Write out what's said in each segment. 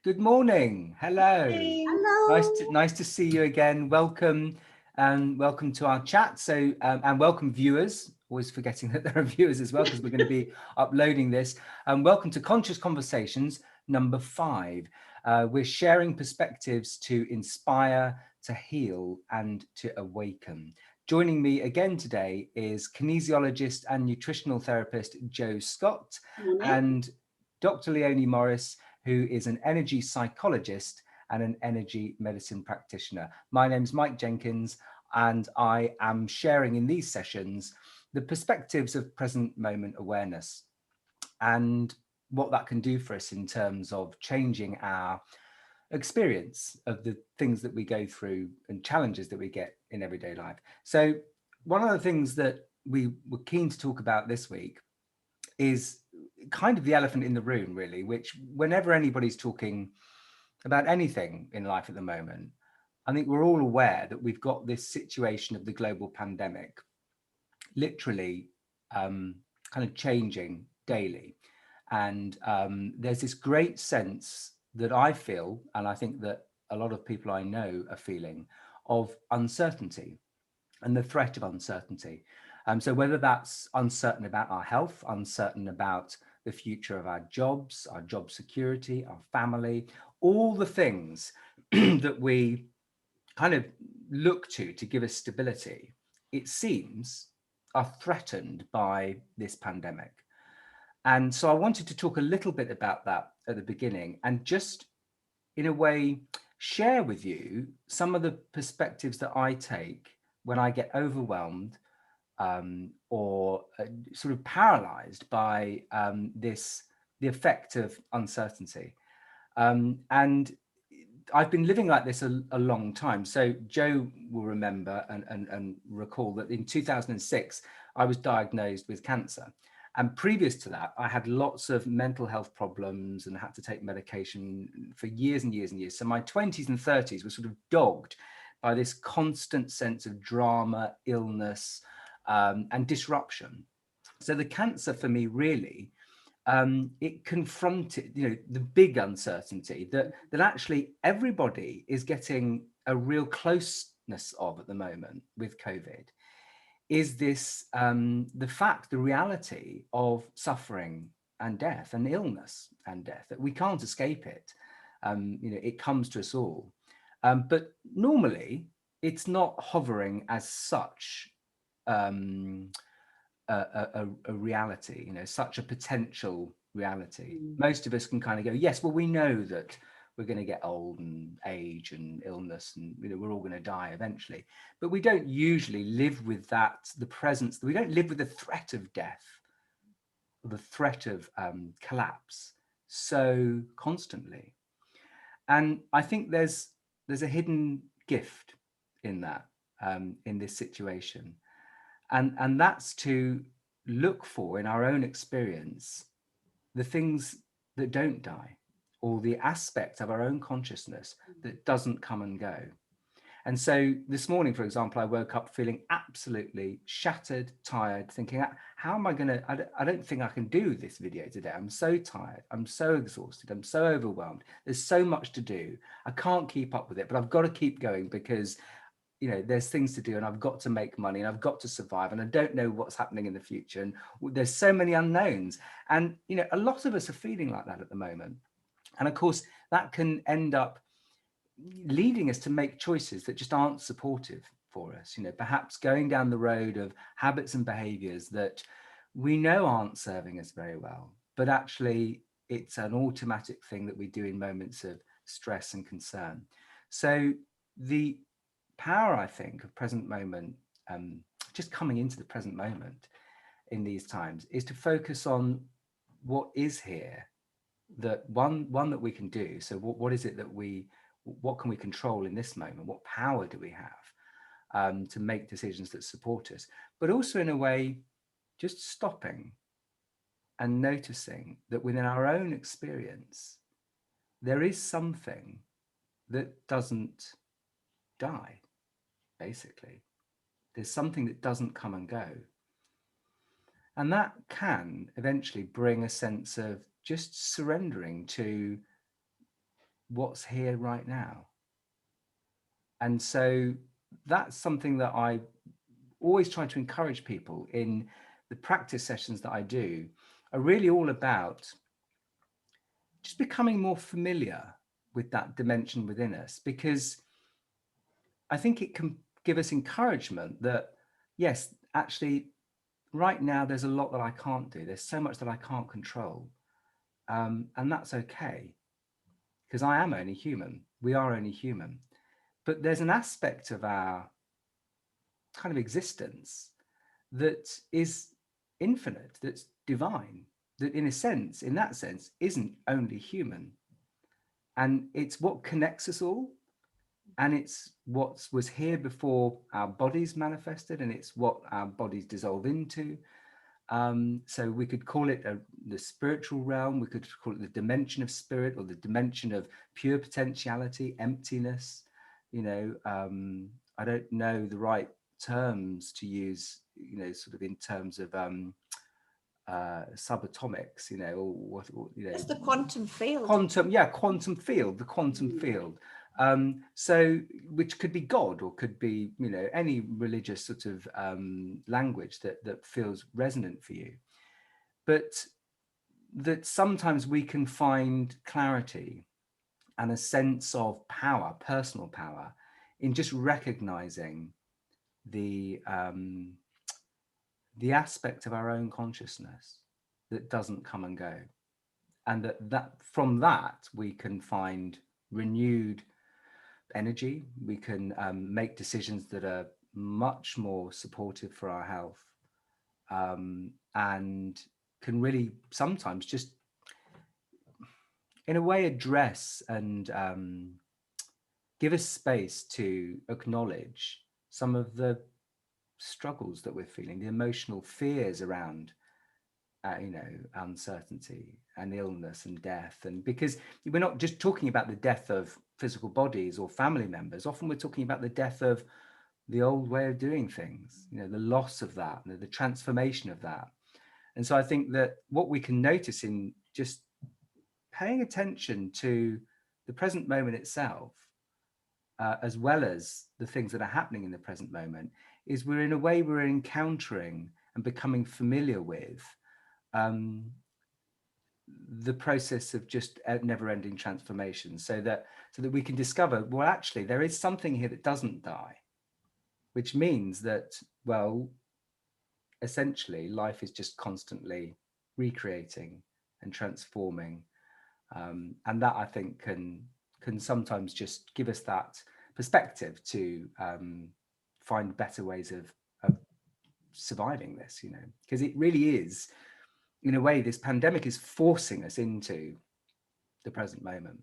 Good morning. Hello. Hello. Nice to see you again. Welcome and welcome to our chat. And welcome viewers. Always forgetting that there are viewers as well because we're going to be uploading this. Welcome to Conscious Conversations number 5. We're sharing perspectives to inspire, to heal, and to awaken. Joining me again today is kinesiologist and nutritional therapist Joe Scott and Dr. Leonie Morris, who is an energy psychologist and an energy medicine practitioner. My name's Mike Jenkins, and I am sharing in these sessions the perspectives of present moment awareness and what that can do for us in terms of changing our experience of the things that we go through and challenges that we get in everyday life. So one of the things that we were keen to talk about this week is kind of the elephant in the room, really, which whenever anybody's talking about anything in life at the moment, I think we're all aware that we've got this situation of the global pandemic literally kind of changing daily. And there's this great sense that I feel, and I think that a lot of people I know are feeling, of uncertainty and the threat of uncertainty. So whether that's uncertain about our health, uncertain about the future of our job security, our family, all the things that we kind of look to give us stability, it seems, are threatened by this pandemic. And so I wanted to talk a little bit about that at the beginning and just in a way share with you some of the perspectives that I take when I get overwhelmed or sort of paralyzed by the effect of uncertainty. And I've been living like this a long time. So Joe will remember and recall that in 2006, I was diagnosed with cancer. And previous to that, I had lots of mental health problems and had to take medication for years and years and years. So my 20s and 30s were sort of dogged by this constant sense of drama, illness, and disruption. So the cancer for me really, it confronted, the big uncertainty that actually everybody is getting a real closeness of at the moment with COVID. Is this the reality of suffering and death and illness and death, that we can't escape it. It comes to us all. But normally it's not hovering as such a reality, such a potential reality. Most of us can kind of go, yes, well, we know that we're going to get old and age and illness and we're all going to die eventually, but we don't usually live with that, the presence, we don't live with the threat of death, the threat of collapse so constantly. And I think there's a hidden gift in that, in this situation. And that's to look for in our own experience the things that don't die, or the aspect of our own consciousness that doesn't come and go. And so this morning, for example, I woke up feeling absolutely shattered, tired, thinking, how am I going to, I don't think I can do this video today. I'm so tired. I'm so exhausted. I'm so overwhelmed. There's so much to do. I can't keep up with it, but I've got to keep going because there's things to do and I've got to make money and I've got to survive and I don't know what's happening in the future. And there's so many unknowns. And, a lot of us are feeling like that at the moment. And of course, that can end up leading us to make choices that just aren't supportive for us. Perhaps going down the road of habits and behaviors that we know aren't serving us very well, but actually it's an automatic thing that we do in moments of stress and concern. So the power, I think, of present moment, just coming into the present moment in these times, is to focus on what is here, that one that we can do. So what is it that what can we control in this moment? What power do we have to make decisions that support us? But also in a way, just stopping and noticing that within our own experience, there is something that doesn't die. Basically, there's something that doesn't come and go. And that can eventually bring a sense of just surrendering to what's here right now. And so that's something that I always try to encourage people in the practice sessions that I do, are really all about just becoming more familiar with that dimension within us, because I think it can give us encouragement that, yes, actually, right now, there's a lot that I can't do. There's so much that I can't control. And that's okay, because I am only human. We are only human. But there's an aspect of our kind of existence that is infinite, that's divine, that in that sense, isn't only human. And it's what connects us all. And it's what was here before our bodies manifested, and it's what our bodies dissolve into. So we could call it the spiritual realm. We could call it the dimension of spirit, or the dimension of pure potentiality, emptiness. I don't know the right terms to use, sort of in terms of subatomics, or what, Just the quantum field. Quantum field, the quantum field. So which could be God, or could be, any religious sort of language that feels resonant for you. But that sometimes we can find clarity and a sense of power, personal power, in just recognizing the aspect of our own consciousness that doesn't come and go. And that from that we can find renewed energy. We can make decisions that are much more supportive for our health, and can really sometimes just, in a way, address and give us space to acknowledge some of the struggles that we're feeling, the emotional fears around uncertainty and illness and death. And because we're not just talking about the death of physical bodies or family members, often we're talking about the death of the old way of doing things, the loss of that, the transformation of that. And so I think that what we can notice in just paying attention to the present moment itself, as well as the things that are happening in the present moment, is we're encountering and becoming familiar with the process of just never-ending transformation, so that we can discover, well, actually there is something here that doesn't die, which means that, well, essentially life is just constantly recreating and transforming, and that, I think, can sometimes just give us that perspective to find better ways of surviving this, because it really is, in a way, this pandemic is forcing us into the present moment.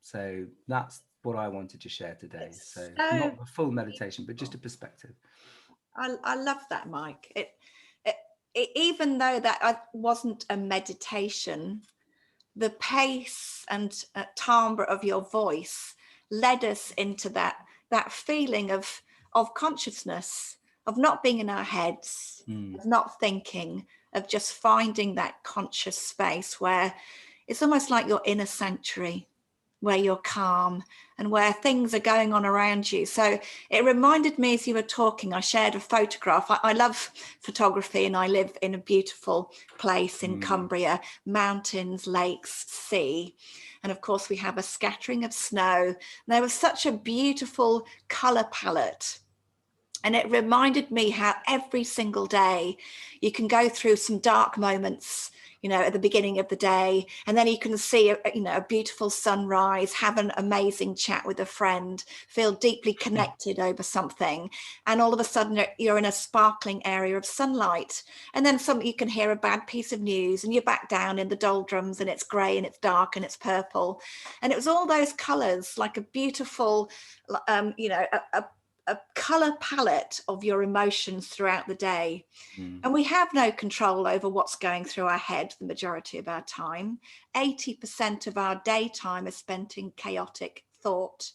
So that's what I wanted to share today. So not a full meditation, but just a perspective. I love that, Mike. It even though that wasn't a meditation, the pace and timbre of your voice led us into that feeling of consciousness, of not being in our heads, of not thinking, of just finding that conscious space where it's almost like your inner sanctuary, where you're calm and where things are going on around you. So it reminded me, as you were talking, I shared a photograph. I love photography, and I live in a beautiful place in Cumbria, mountains, lakes, sea. And of course we have a scattering of snow. There was such a beautiful color palette. And it reminded me how every single day you can go through some dark moments, at the beginning of the day, and then you can see a beautiful sunrise, have an amazing chat with a friend, feel deeply connected over something, and all of a sudden you're in a sparkling area of sunlight, and then you can hear a bad piece of news, and you're back down in the doldrums, and it's grey and it's dark and it's purple, and it was all those colours, like a beautiful, a color palette of your emotions throughout the day. And we have no control over what's going through our head the majority of our time. 80% of our daytime is spent in chaotic thought.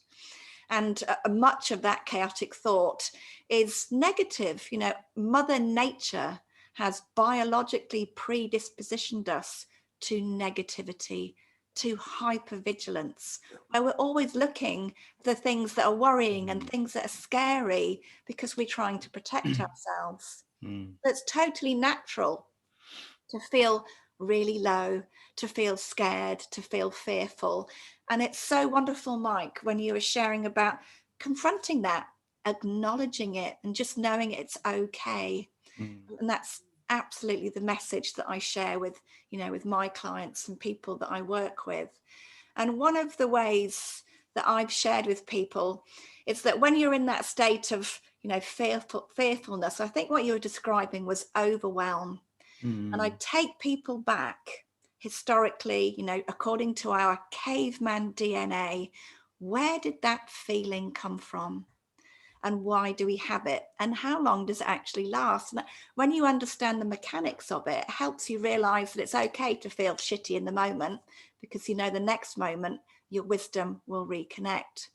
And much of that chaotic thought is negative. Mother Nature has biologically predispositioned us to negativity, to hypervigilance, where we're always looking for the things that are worrying and things that are scary because we're trying to protect ourselves. It's totally natural to feel really low, to feel scared, to feel fearful. And it's so wonderful, Mike, when you were sharing about confronting that, acknowledging it, and just knowing it's okay. And that's absolutely the message that I share with, you know, with my clients and people that I work with. And one of the ways that I've shared with people is that when you're in that state of, you know, fearfulness, I think what you were describing was overwhelm. And I take people back historically, you know, according to our caveman DNA, where did that feeling come from? And why do we have it? And how long does it actually last? And when you understand the mechanics of it, it helps you realize that it's okay to feel shitty in the moment, because you know the next moment your wisdom will reconnect.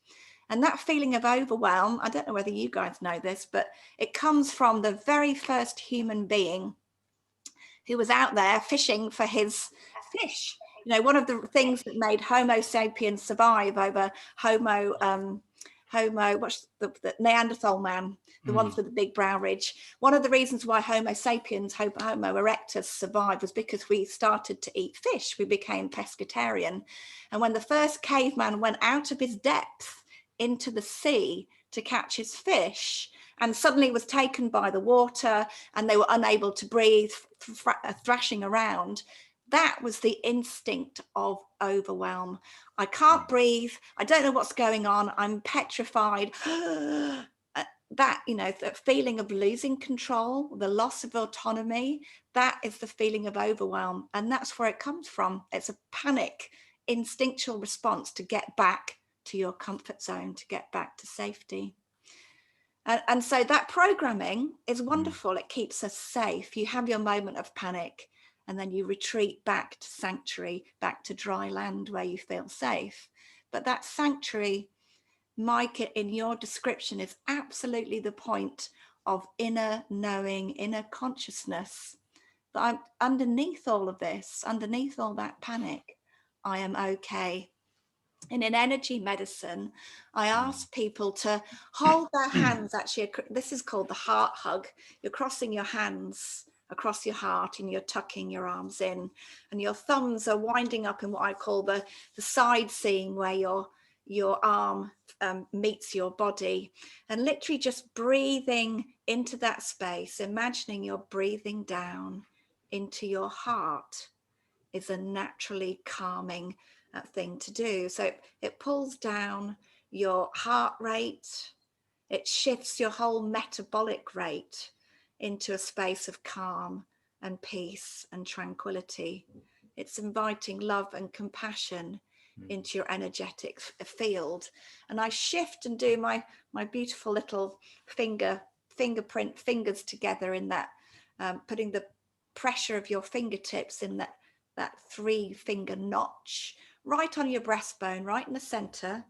And that feeling of overwhelm, I don't know whether you guys know this, but it comes from the very first human being who was out there fishing for his fish. You know, one of the things that made Homo sapiens survive over what's the Neanderthal man, the ones with the big brow ridge. One of the reasons why Homo sapiens, Homo erectus survived was because we started to eat fish. We became pescatarian. And when the first caveman went out of his depth into the sea to catch his fish, and suddenly was taken by the water and they were unable to breathe, thrashing around, that was the instinct of overwhelm. I can't breathe. I don't know what's going on. I'm petrified. That, you know, that feeling of losing control, the loss of autonomy, that is the feeling of overwhelm. And that's where it comes from. It's a panic, instinctual response to get back to your comfort zone, to get back to safety. And so that programming is wonderful. It keeps us safe. You have your moment of panic and then you retreat back to sanctuary, back to dry land where you feel safe. But that sanctuary, Mike, in your description, is absolutely the point of inner knowing, inner consciousness. That I'm underneath all of this, underneath all that panic, I am okay. And in energy medicine, I ask people to hold their hands. Actually, this is called the heart hug. You're crossing your hands across your heart and you're tucking your arms in, and your thumbs are winding up in what I call the side seam, where your arm meets your body, and literally just breathing into that space, imagining you're breathing down into your heart, is a naturally calming thing to do. So it pulls down your heart rate, it shifts your whole metabolic rate into a space of calm and peace and tranquility. It's inviting love and compassion into your energetic field. And I shift and do my beautiful little fingerprint fingers together in that, putting the pressure of your fingertips in that 3-finger notch right on your breastbone, right in the center.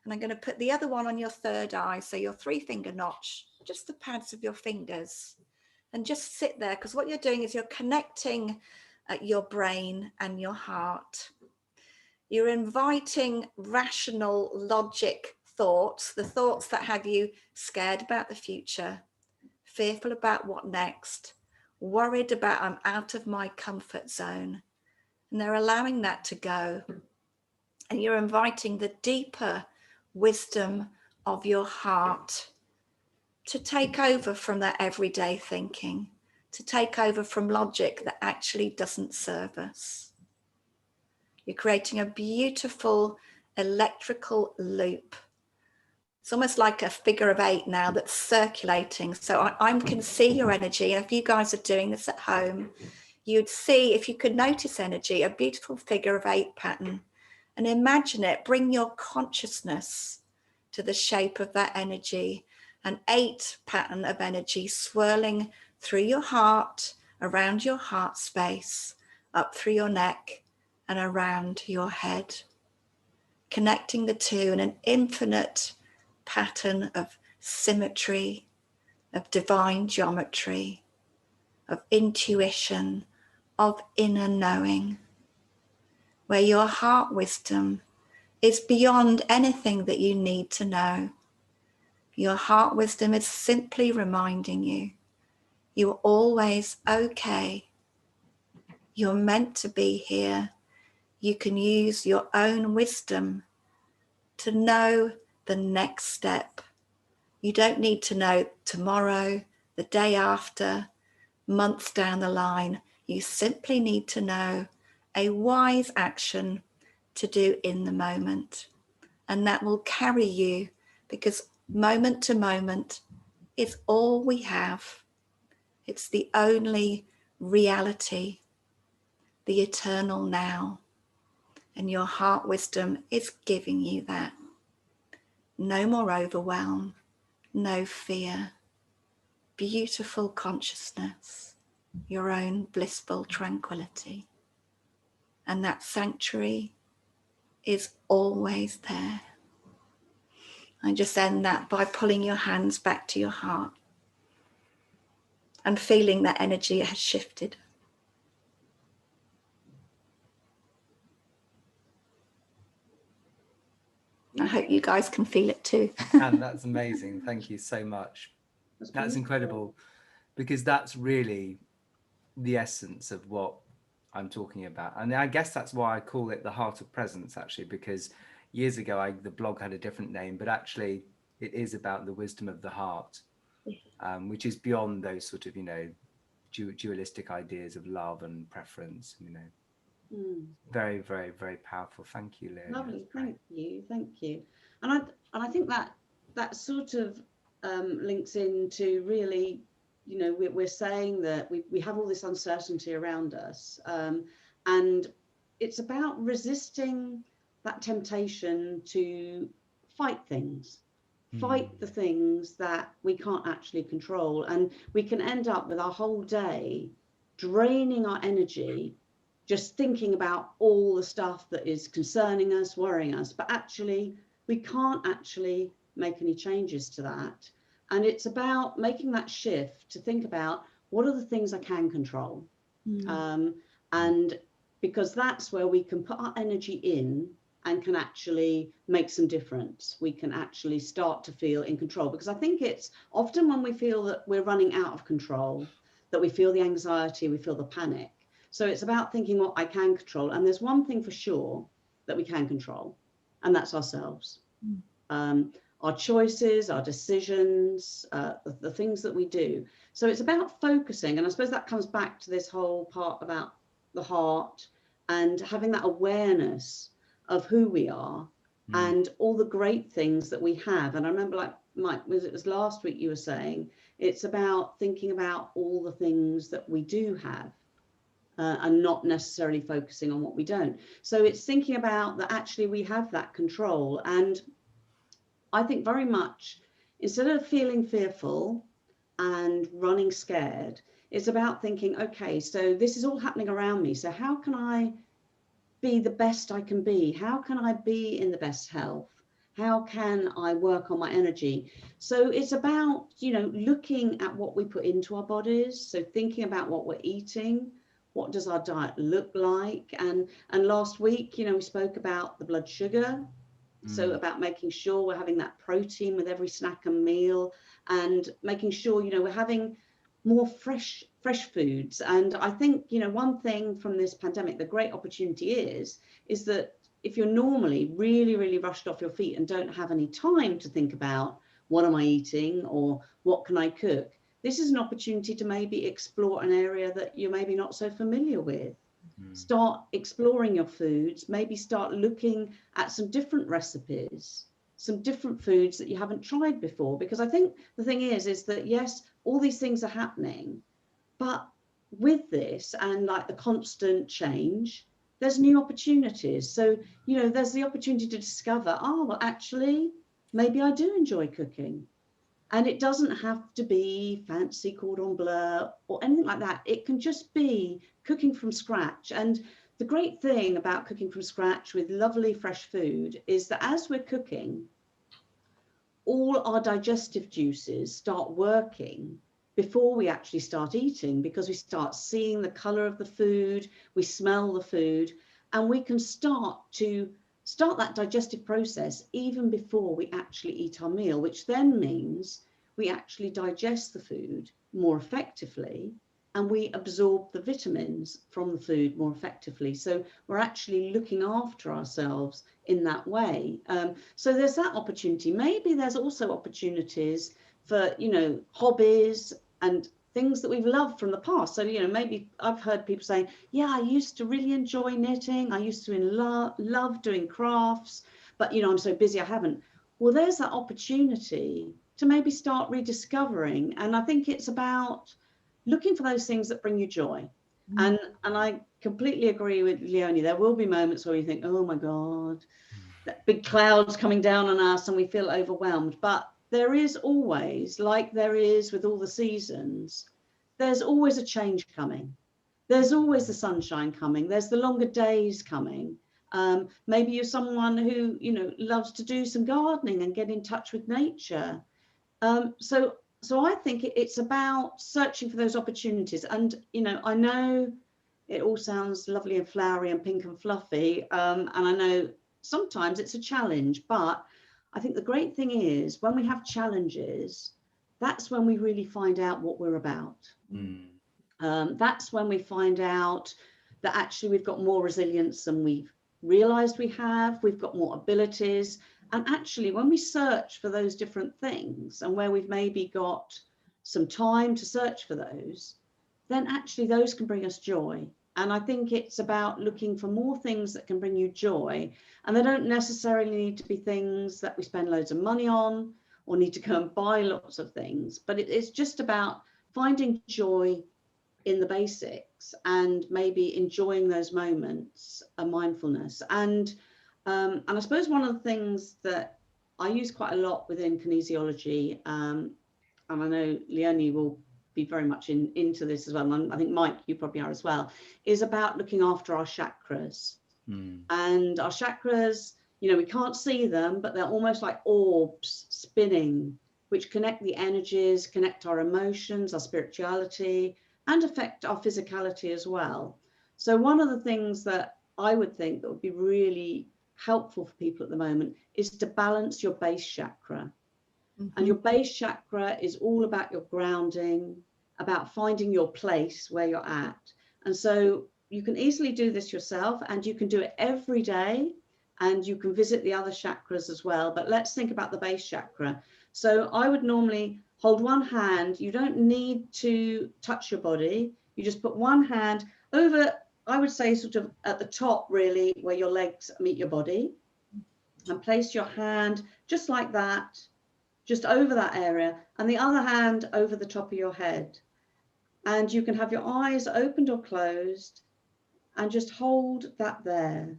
And I'm going to put the other one on your third eye. So your 3-finger notch, just the pads of your fingers, and just sit there, because what you're doing is you're connecting your brain and your heart. You're inviting rational logic thoughts, the thoughts that have you scared about the future, fearful about what next, worried about I'm out of my comfort zone. And they're allowing that to go. And you're inviting the deeper wisdom of your heart to take over from that everyday thinking, to take over from logic that actually doesn't serve us. You're creating a beautiful electrical loop. It's almost like a figure of 8 now that's circulating. So I can see your energy. And if you guys are doing this at home, you'd see, if you could notice energy, a beautiful figure of 8 pattern, and imagine it. Bring your consciousness to the shape of that energy, an 8 pattern of energy swirling through your heart, around your heart space, up through your neck and around your head, connecting the two in an infinite pattern of symmetry, of divine geometry, of intuition, of inner knowing. where your heart wisdom is beyond anything that you need to know. Your heart wisdom is simply reminding you, you're always okay. You're meant to be here. You can use your own wisdom to know the next step. You don't need to know tomorrow, the day after, months down the line. You simply need to know a wise action to do in the moment. And that will carry you, because moment to moment is all we have. It's the only reality, the eternal now. And your heart wisdom is giving you that. No more overwhelm, no fear, beautiful consciousness, your own blissful tranquility. And that sanctuary is always there. I just end that by pulling your hands back to your heart and feeling that energy has shifted. I hope you guys can feel it too. And that's amazing. Thank you so much. That's incredible, because that's really the essence of what I'm talking about. And I guess that's why I call it the heart of presence, actually, because years ago the blog had a different name, but actually it is about the wisdom of the heart, which is beyond those sort of, dualistic ideas of love and preference, Very, very, very powerful. Thank you, Leonie. Lovely. Thank you. And I think that sort of links into really, we're saying that we have all this uncertainty around us, and it's about resisting that temptation to fight things. Fight the things that we can't actually control, and we can end up with our whole day draining our energy just thinking about all the stuff that is concerning us, worrying us, but actually we can't actually make any changes to that. And it's about making that shift to think about, what are the things I can control? And because that's where we can put our energy in and can actually make some difference. We can actually start to feel in control, because I think it's often when we feel that we're running out of control, that we feel the anxiety, we feel the panic. So it's about thinking what I can control. And there's one thing for sure that we can control, and that's ourselves. Our choices, our decisions, the things that we do. So it's about focusing. And I suppose that comes back to this whole part about the heart and having that awareness of who we are and all the great things that we have. And I remember, like Mike, it was last week you were saying, it's about thinking about all the things that we do have. And not necessarily focusing on what we don't. So it's thinking about that actually we have that control. And I think very much, instead of feeling fearful and running scared, it's about thinking, okay, so this is all happening around me. So how can I be the best I can be? How can I be in the best health? How can I work on my energy? So it's about, looking at what we put into our bodies. So thinking about what we're eating. What does our diet look like? And last week, we spoke about the blood sugar. So about making sure we're having that protein with every snack and meal, and making sure, we're having more fresh foods. And I think, one thing from this pandemic, the great opportunity is that if you're normally really, really rushed off your feet and don't have any time to think about what am I eating or what can I cook, this is an opportunity to maybe explore an area that you're maybe not so familiar with. Start exploring your foods, maybe start looking at some different recipes, some different foods that you haven't tried before. Because I think the thing is that, yes, all these things are happening, but with this and like the constant change, there's new opportunities. So, there's the opportunity to discover, well, actually, maybe I do enjoy cooking. And it doesn't have to be fancy cordon bleu or anything like that. It can just be cooking from scratch. And the great thing about cooking from scratch with lovely fresh food is that as we're cooking, all our digestive juices start working before we actually start eating, because we start seeing the color of the food, we smell the food. and we can start that digestive process even before we actually eat our meal, which then means we actually digest the food more effectively and we absorb the vitamins from the food more effectively. So we're actually looking after ourselves in that way. So there's that opportunity. Maybe there's also opportunities for, hobbies and things that we've loved from the past. So, maybe I've heard people saying, yeah, I used to really enjoy knitting. I used to love doing crafts, but, I'm so busy I haven't. Well, there's that opportunity to maybe start rediscovering. And I think it's about looking for those things that bring you joy. And I completely agree with Leonie. There will be moments where you think, oh my God, that big clouds coming down on us and we feel overwhelmed. But there is always, like there is with all the seasons, there's always a change coming. There's always the sunshine coming. There's the longer days coming. Maybe you're someone who, loves to do some gardening and get in touch with nature. So I think it's about searching for those opportunities. And, I know it all sounds lovely and flowery and pink and fluffy. And I know sometimes it's a challenge, but I think the great thing is when we have challenges, that's when we really find out what we're about. That's when we find out that actually we've got more resilience than we've realized we have. We've got more abilities. And actually, when we search for those different things and where we've maybe got some time to search for those, then actually those can bring us joy. And I think it's about looking for more things that can bring you joy. And they don't necessarily need to be things that we spend loads of money on or need to go and buy lots of things. But it's just about finding joy in the basics and maybe enjoying those moments of mindfulness. And I suppose one of the things that I use quite a lot within kinesiology, and I know Leonie will be very much into this as well, and I think Mike, you probably are as well, is about looking after our chakras. And our chakras, we can't see them, but they're almost like orbs spinning, which connect the energies, connect our emotions, our spirituality, and affect our physicality as well. So one of the things that I would think that would be really helpful for people at the moment is to balance your base chakra. And your base chakra is all about your grounding, about finding your place where you're at. And so you can easily do this yourself, and you can do it every day, and you can visit the other chakras as well. But let's think about the base chakra. So I would normally hold one hand. You don't need to touch your body. You just put one hand over, I would say sort of at the top, really, where your legs meet your body, and place your hand just like that, just over that area, and the other hand over the top of your head. And you can have your eyes opened or closed and just hold that there.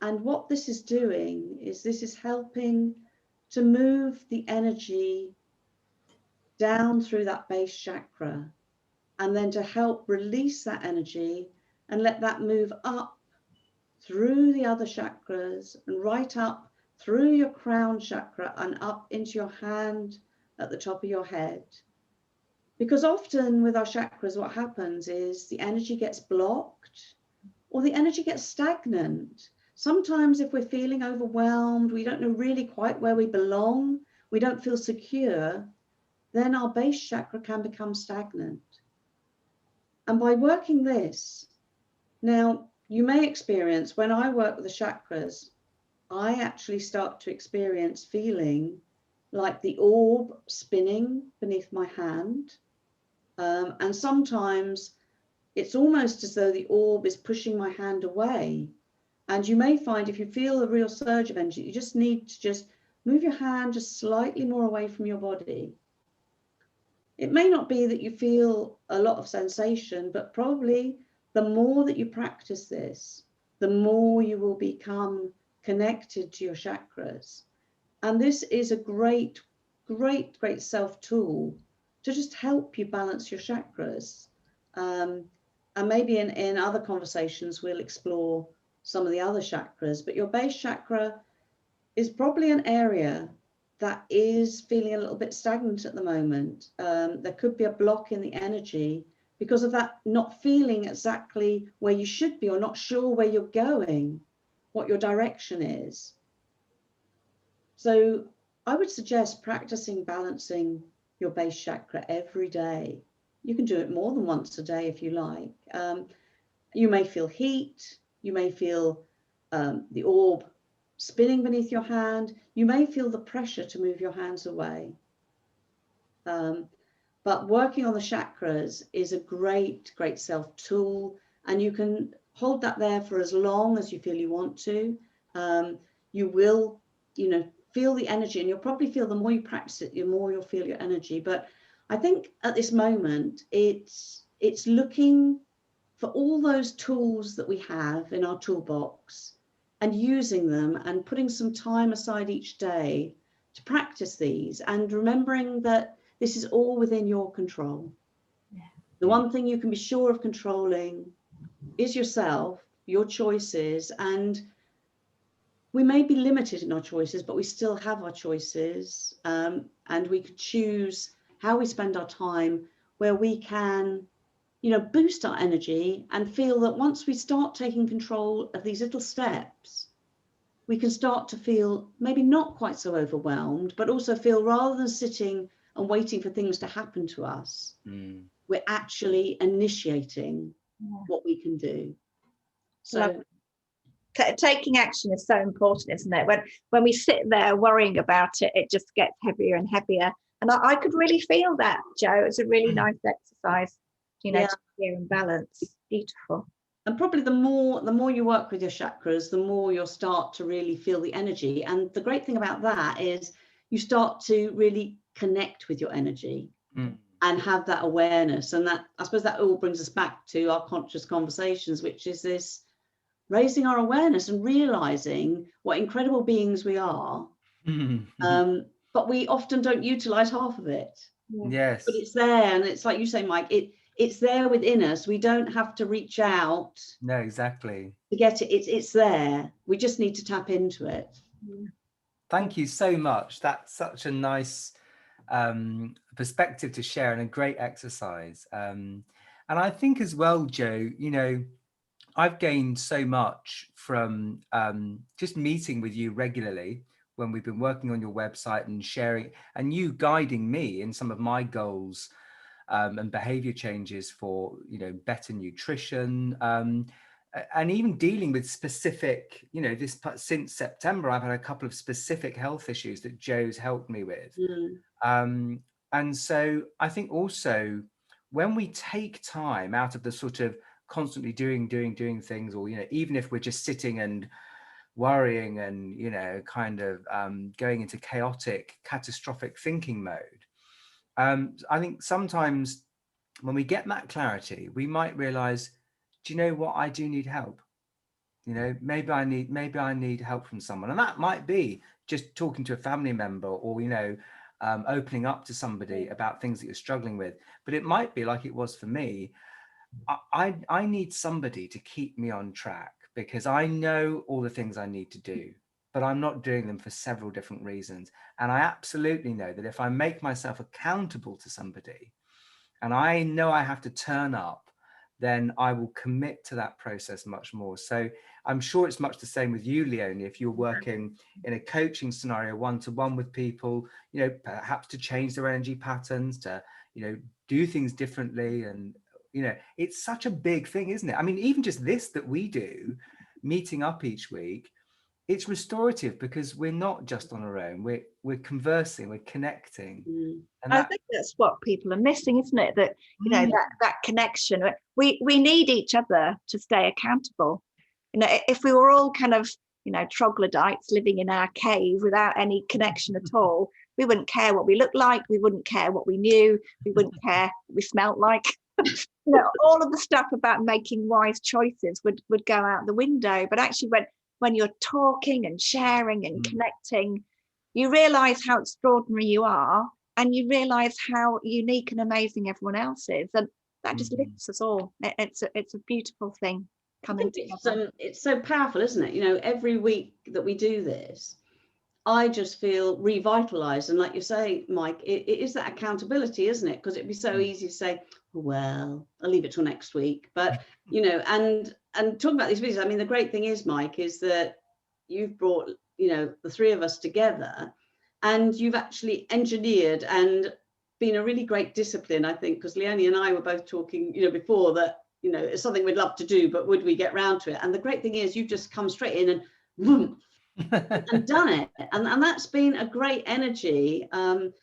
And what this is doing is this is helping to move the energy down through that base chakra, and then to help release that energy and let that move up through the other chakras and right up through your crown chakra and up into your hand at the top of your head. Because often with our chakras, what happens is the energy gets blocked or the energy gets stagnant. Sometimes if we're feeling overwhelmed, we don't know really quite where we belong, we don't feel secure, then our base chakra can become stagnant. And by working this, now you may experience, when I work with the chakras, I actually start to experience feeling like the orb spinning beneath my hand. And sometimes it's almost as though the orb is pushing my hand away. And you may find if you feel a real surge of energy, you just need to just move your hand just slightly more away from your body. It may not be that you feel a lot of sensation, but probably the more that you practice this, the more you will become connected to your chakras. And this is a great, great, great self-tool to just help you balance your chakras. And maybe in other conversations, we'll explore some of the other chakras, but your base chakra is probably an area that is feeling a little bit stagnant at the moment. There could be a block in the energy because of that not feeling exactly where you should be, or not sure where you're going, what your direction is. So I would suggest practicing balancing your base chakra every day. You can do it more than once a day if you like. You may feel heat, you may feel the orb spinning beneath your hand, you may feel the pressure to move your hands away. But working on the chakras is a great self tool, and you can hold that there for as long as you feel you want to. You will, feel the energy, and you'll probably feel the more you practice it, the more you'll feel your energy. But I think at this moment, it's looking for all those tools that we have in our toolbox and using them and putting some time aside each day to practice these, and remembering that this is all within your control. Yeah. The one thing you can be sure of controlling is yourself, your choices, and we may be limited in our choices, but we still have our choices, and we could choose how we spend our time, where we can, boost our energy and feel that once we start taking control of these little steps, we can start to feel maybe not quite so overwhelmed, but also feel, rather than sitting and waiting for things to happen to us, we're actually initiating what we can do. So taking action is so important, isn't it? When we sit there worrying about it, it just gets heavier and heavier. And I could really feel that, Joe. It's a really nice exercise, to be in balance. Beautiful. And probably the more you work with your chakras, the more you'll start to really feel the energy. And the great thing about that is you start to really connect with your energy and have that awareness. And that, I suppose, that all brings us back to our conscious conversations, which is this raising our awareness and realizing what incredible beings we are. But we often don't utilize half of it. Yes. But it's there, and it's like you say, Mike, it's there within us. We don't have to reach out. No, exactly. To get it. It's there. We just need to tap into it. Thank you so much. That's such a nice perspective to share, and a great exercise. And I think as well, Joe, I've gained so much from just meeting with you regularly when we've been working on your website and sharing, and you guiding me in some of my goals and behavior changes for, better nutrition, and even dealing with specific, since September, I've had a couple of specific health issues that Joe's helped me with. And so I think also when we take time out of the sort of constantly doing things, or, even if we're just sitting and worrying and, kind of going into chaotic, catastrophic thinking mode, I think sometimes when we get that clarity, we might realize, do you know what? I do need help. Maybe I need help from someone. And that might be just talking to a family member, or, opening up to somebody about things that you're struggling with. But it might be like it was for me. I need somebody to keep me on track, because I know all the things I need to do, but I'm not doing them for several different reasons. And I absolutely know that if I make myself accountable to somebody, and I know I have to turn up, then I will commit to that process much more. So I'm sure it's much the same with you, Leonie, if you're working in a coaching scenario one-to-one with people, perhaps to change their energy patterns, to, do things differently. And, it's such a big thing, isn't it? I mean, even just this that we do, meeting up each week, it's restorative, because we're not just on our own. We're conversing, we're connecting. And I think that's what people are missing, isn't it? That that connection. We need each other to stay accountable. If we were all kind of troglodytes living in our cave without any connection at all, we wouldn't care what we looked like. We wouldn't care what we knew. We wouldn't care what we smelt like. All of the stuff about making wise choices would go out the window. But actually, when you're talking and sharing and connecting, you realize how extraordinary you are, and you realize how unique and amazing everyone else is, and that just lifts us all. It's a beautiful thing coming together. It's so powerful, isn't it? Every week that we do this, I just feel revitalized. And like you say, Mike, it is that accountability, isn't it? Because it'd be so easy to say, well, I'll leave it till next week. But, you know, and talking about these videos, I mean, the great thing is, Mike, is that you've brought, you know, the three of us together, and you've actually engineered and been a really great discipline, I think, because Leonie and I were both talking, you know, before that, you know, it's something we'd love to do, but would we get round to it? And the great thing is you've just come straight in and boom, and done it, and that's been a great energy, and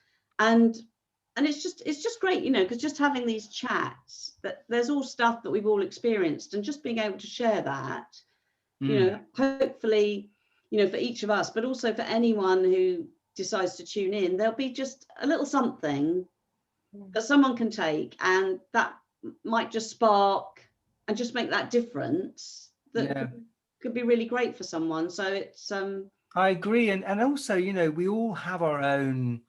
it's just great, you know, because just having these chats, that there's all stuff that we've all experienced, and just being able to share that, you know, hopefully, you know, for each of us, but also for anyone who decides to tune in, there'll be just a little something that someone can take, and that might just spark and just make that difference that could be really great for someone. So it's I agree, and also, you know, we all have our own,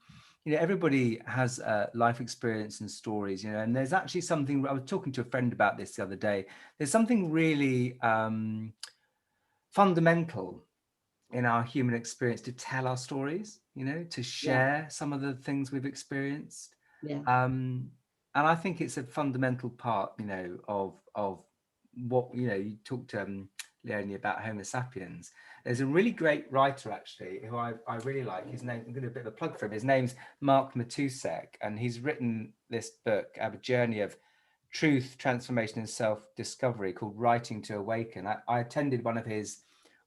you know, everybody has life experience and stories, you know, and there's actually something, I was talking to a friend about this the other day, there's something really fundamental in our human experience to tell our stories, you know, to share some of the things we've experienced. And I think it's a fundamental part, you know, of what, you know, you talked to Leonie about Homo sapiens. There's a really great writer, actually, who I really like. His name, I'm going to do a bit of a plug for him. His name's Mark Matusek, and he's written this book, A Journey of Truth, Transformation and Self-Discovery, called Writing to Awaken. I attended one of his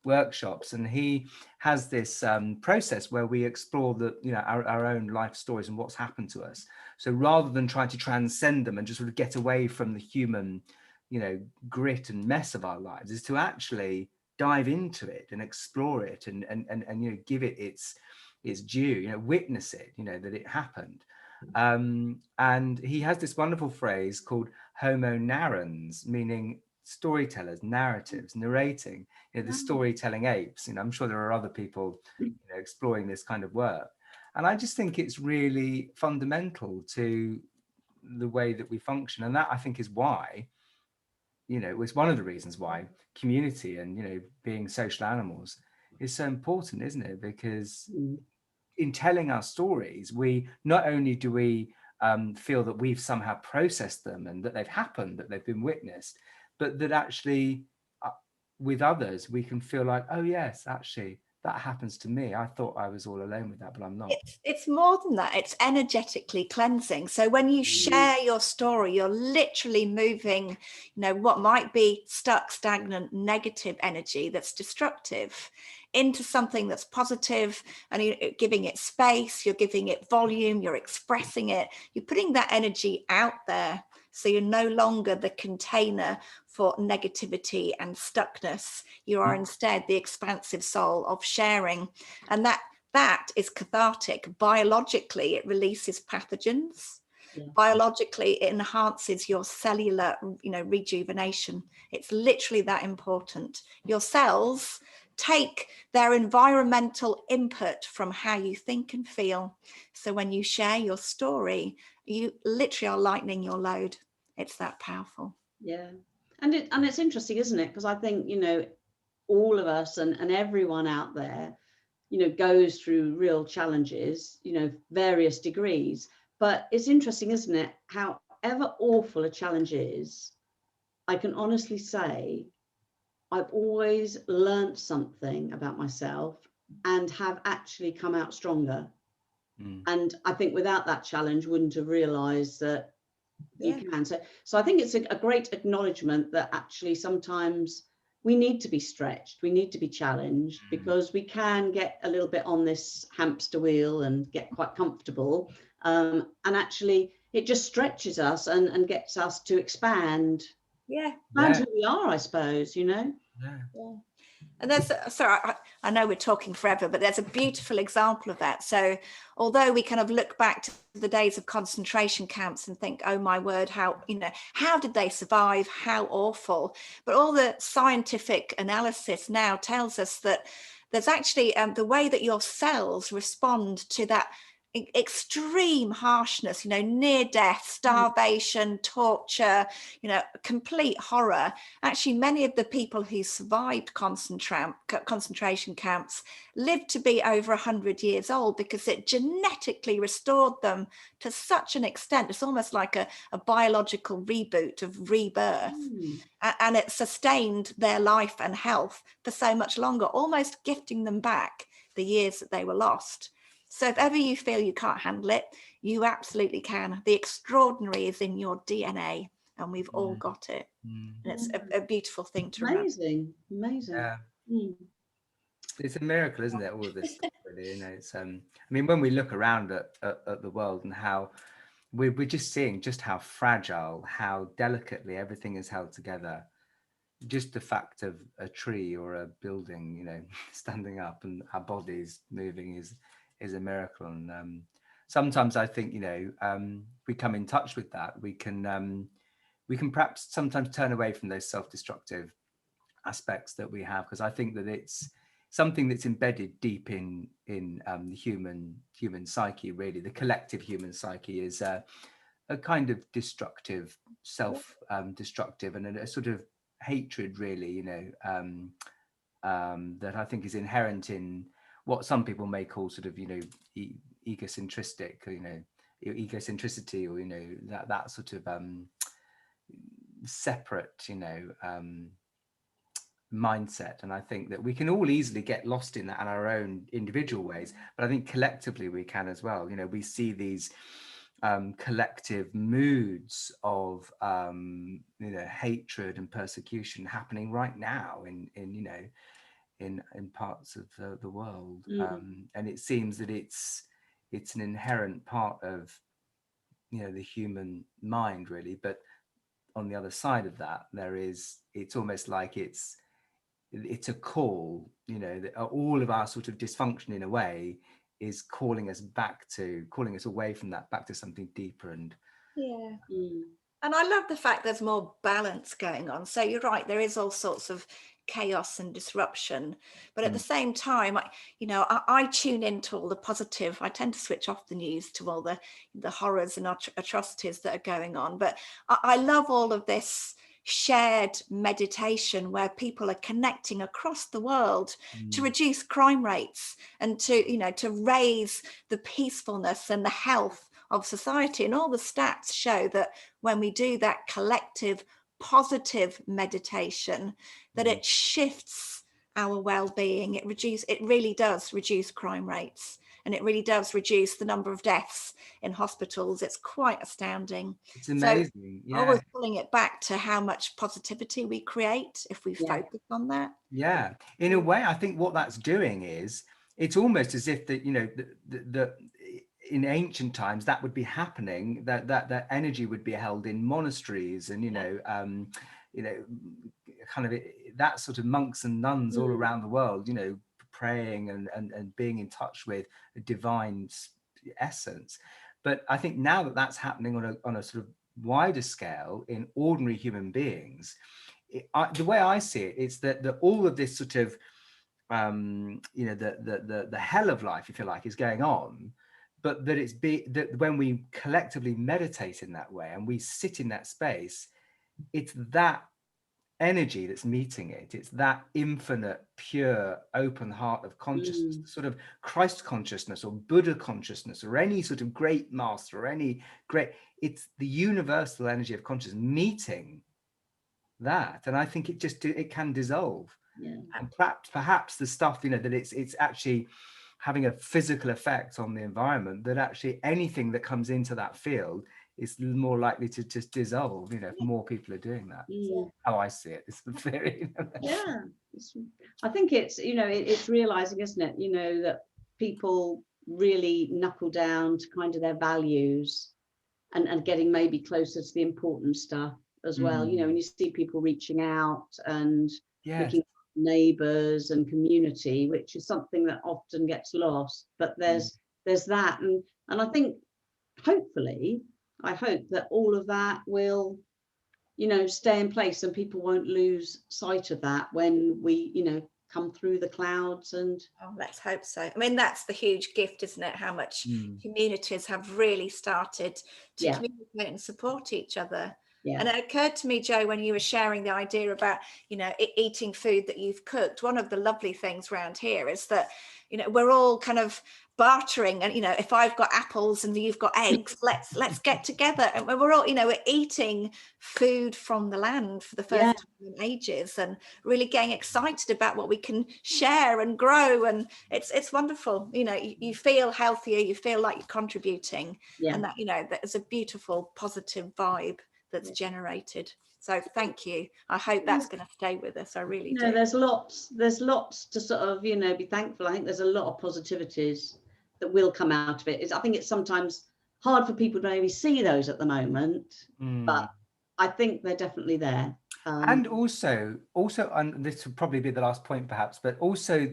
workshops, and he has this process where we explore the, you know, our own life stories and what's happened to us. So rather than trying to transcend them and just sort of get away from the human, you know, grit and mess of our lives, is to actually dive into it and explore it and you know, give it its due, you know, witness it, you know, that it happened. And he has this wonderful phrase called homo narrans, meaning storytellers, narratives, narrating, you know, the storytelling apes. You know, I'm sure there are other people, you know, exploring this kind of work. And I just think it's really fundamental to the way that we function. And that, I think, is why, you know, it's one of the reasons why community and, you know, being social animals is so important, isn't it? Because in telling our stories, we not only do we feel that we've somehow processed them and that they've happened, that they've been witnessed, but that actually with others, we can feel like, oh yes, actually, that happens to me. I thought I was all alone with that, but I'm not. It's more than that. It's energetically cleansing. So when you share your story, you're literally moving, you know, what might be stuck, stagnant, negative energy that's destructive into something that's positive, and you're giving it space, you're giving it volume, you're expressing it, you're putting that energy out there. So you're no longer the container for negativity and stuckness. You are instead the expansive soul of sharing. And that is cathartic. Biologically, it releases pathogens. Biologically, it enhances your cellular, you know, rejuvenation. It's literally that important. Your cells take their environmental input from how you think and feel. So when you share your story, you literally are lightening your load. It's that powerful. Yeah. And it's interesting, isn't it? Because I think, you know, all of us and everyone out there, you know, goes through real challenges, you know, various degrees. But it's interesting, isn't it? However awful a challenge is, I can honestly say I've always learned something about myself and have actually come out stronger. And I think without that challenge, wouldn't have realized that you can. So I think it's a great acknowledgement that actually sometimes we need to be stretched, we need to be challenged, because we can get a little bit on this hamster wheel and get quite comfortable, and actually it just stretches us and gets us to expand who we are, I suppose, you know. And there's, sorry, I know we're talking forever, but there's a beautiful example of that. So although we kind of look back to the days of concentration camps and think, oh my word, how, you know, how did they survive? How awful. But all the scientific analysis now tells us that there's actually the way that your cells respond to that extreme harshness, you know, near death, starvation, torture, you know, complete horror. Actually, many of the people who survived concentration camps lived to be over 100 years old, because it genetically restored them to such an extent. It's almost like a biological reboot of rebirth. And it sustained their life and health for so much longer, almost gifting them back the years that they were lost. So if ever you feel you can't handle it, you absolutely can. The extraordinary is in your DNA, and we've all got it. And it's a beautiful thing to remember. Amazing. Yeah. It's a miracle, isn't it? All of this stuff, really. You know, it's I mean, when we look around at the world and how we're just seeing just how fragile, how delicately everything is held together. Just the fact of a tree or a building, you know, standing up and our bodies moving is a miracle. And sometimes I think, you know, we come in touch with that. We can perhaps sometimes turn away from those self-destructive aspects that we have, because I think that it's something that's embedded deep in the human psyche. Really, the collective human psyche is a kind of destructive, self-destructive, and a sort of hatred, really, you know, that I think is inherent in what some people may call sort of, you know, egocentric, you know, egocentricity, or, you know, that sort of separate, you know, mindset. And I think that we can all easily get lost in that in our own individual ways, but I think collectively we can as well. You know, we see these collective moods of you know, hatred and persecution happening right now in you know, in parts of the world, and it seems that it's an inherent part of, you know, the human mind, really. But on the other side of that, it's almost like it's a call, you know, that all of our sort of dysfunction in a way is calling us away from that, back to something deeper. And and I love the fact there's more balance going on. So you're right, there is all sorts of chaos and disruption, but at the same time, I tune into all the positive. I tend to switch off the news to all the horrors and atrocities that are going on, but I love all of this shared meditation where people are connecting across the world to reduce crime rates and to raise the peacefulness and the health of society. And all the stats show that when we do that collective positive meditation, that it shifts our well-being. It really does reduce crime rates, and it really does reduce the number of deaths in hospitals. It's quite astounding. It's amazing. So always pulling it back to how much positivity we create if we focus on that. Yeah, in a way, I think what that's doing is, it's almost as if that, you know, the in ancient times that would be happening, that energy would be held in monasteries and, you know, kind of that sort of monks and nuns all around the world, you know, praying and being in touch with a divine essence. But I think now that that's happening on a sort of wider scale in ordinary human beings, the way I see it is that all of this sort of you know, the hell of life, if you like, is going on, but that that when we collectively meditate in that way and we sit in that space, it's that energy that's meeting it. It's that infinite, pure, open heart of consciousness, sort of Christ consciousness or Buddha consciousness or any sort of great master or any great, it's the universal energy of consciousness meeting that. And I think it can dissolve. And perhaps the stuff, you know, that it's actually having a physical effect on the environment, that actually anything that comes into that field is more likely to just dissolve, you know, if more people are doing that. How I see it. It's the theory. I think it's, you know, it's realizing, isn't it, you know, that people really knuckle down to kind of their values and getting maybe closer to the important stuff as well. You know, when you see people reaching out and looking at neighbors and community, which is something that often gets lost, but there's that, and I think I hope that all of that will, you know, stay in place and people won't lose sight of that when we, you know, come through the clouds. And oh, let's hope so. I mean, that's the huge gift, isn't it? How much communities have really started to communicate and support each other. Yeah. And it occurred to me, Joe, when you were sharing the idea about, you know, eating food that you've cooked, one of the lovely things around here is that, you know, we're all kind of bartering, and, you know, if I've got apples and you've got eggs, let's get together. And we're all, you know, we're eating food from the land for the first time in ages, and really getting excited about what we can share and grow. And it's wonderful. You know, you feel healthier, you feel like you're contributing, and that, you know, there's a beautiful positive vibe that's generated. So thank you. I hope that's going to stay with us. I really do. There's lots to sort of, you know, be thankful. I think there's a lot of positivities that will come out of it. I think it's sometimes hard for people to maybe see those at the moment, but I think they're definitely there. And also, and this will probably be the last point perhaps, but also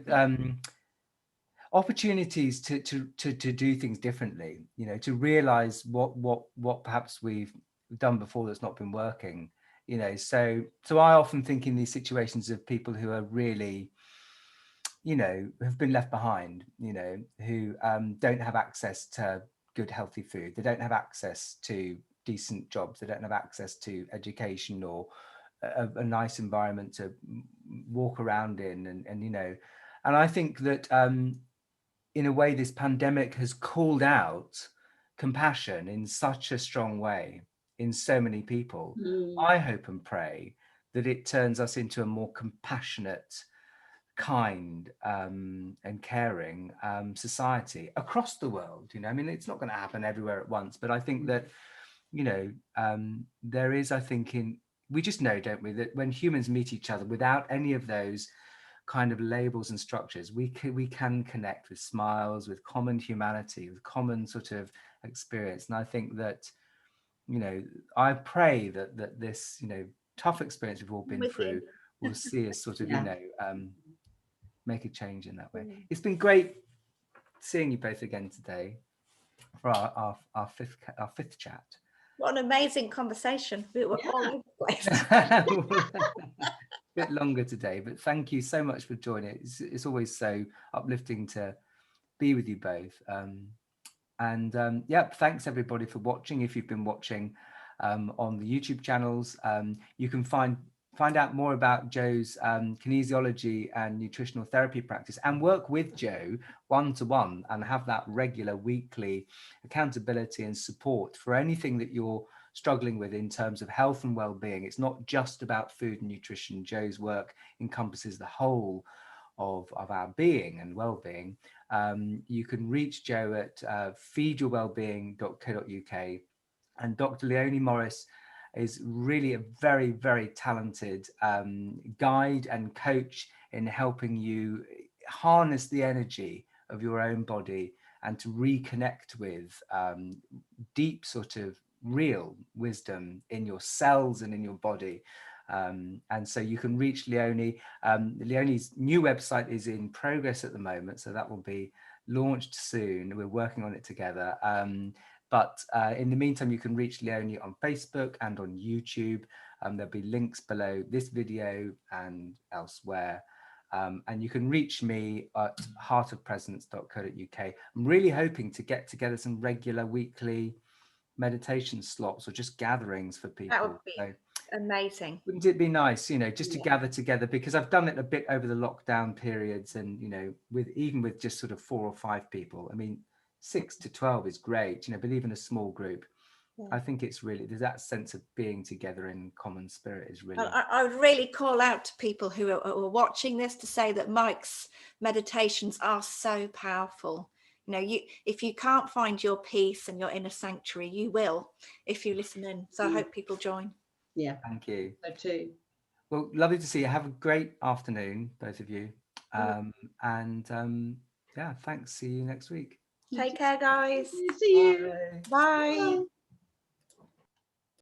opportunities to do things differently, you know, to realize what perhaps we've done before that's not been working, you know. So I often think in these situations of people who are really, you know, have been left behind, you know, who don't have access to good healthy food, they don't have access to decent jobs, they don't have access to education or a nice environment to walk around in, and you know, and I think that in a way this pandemic has called out compassion in such a strong way in so many people. I hope and pray that it turns us into a more compassionate, kind and caring society across the world. You know, I mean, it's not going to happen everywhere at once, but I think that, you know, there is, I think, we just know, don't we, that when humans meet each other without any of those kind of labels and structures, we can connect with smiles, with common humanity, with common sort of experience. And I think that, you know, I pray that this, you know, tough experience we've all been through will see us sort of, you know, make a change in that way. It's been great seeing you both again today for our fifth chat. What an amazing conversation. We were all over the place. Bit longer today, but thank you so much for joining. It's always so uplifting to be with you both. Thanks everybody for watching. If you've been watching on the YouTube channels, you can find out more about Joe's kinesiology and nutritional therapy practice, and work with Joe one-to-one, and have that regular weekly accountability and support for anything that you're struggling with in terms of health and well-being. It's not just about food and nutrition. Joe's work encompasses the whole of our being and well-being. You can reach Joe at feedyourwellbeing.co.uk, and Dr. Leonie Morris is really a very, very talented guide and coach in helping you harness the energy of your own body and to reconnect with deep sort of real wisdom in your cells and in your body. And so you can reach Leonie. Leonie's new website is in progress at the moment, so that will be launched soon. We're working on it together. But in the meantime, you can reach Leonie on Facebook and on YouTube. There'll be links below this video and elsewhere. And you can reach me at heartofpresence.co.uk. I'm really hoping to get together some regular weekly meditation slots or just gatherings for people. That would be amazing. Wouldn't it be nice, you know, just to gather together, because I've done it a bit over the lockdown periods, and, you know, even with just sort of 4 or 5 people. I mean, 6 to 12 is great, you know, but even a small group, I think it's really, there's that sense of being together in common spirit is really. I would really call out to people who are watching this to say that Mike's meditations are so powerful. You know, if you can't find your peace and your inner sanctuary, you will if you listen in. So I hope people join. Yeah, thank you. So too. Well, lovely to see you. Have a great afternoon, both of you. Thanks. See you next week. Take care, guys. See you. Bye. Bye.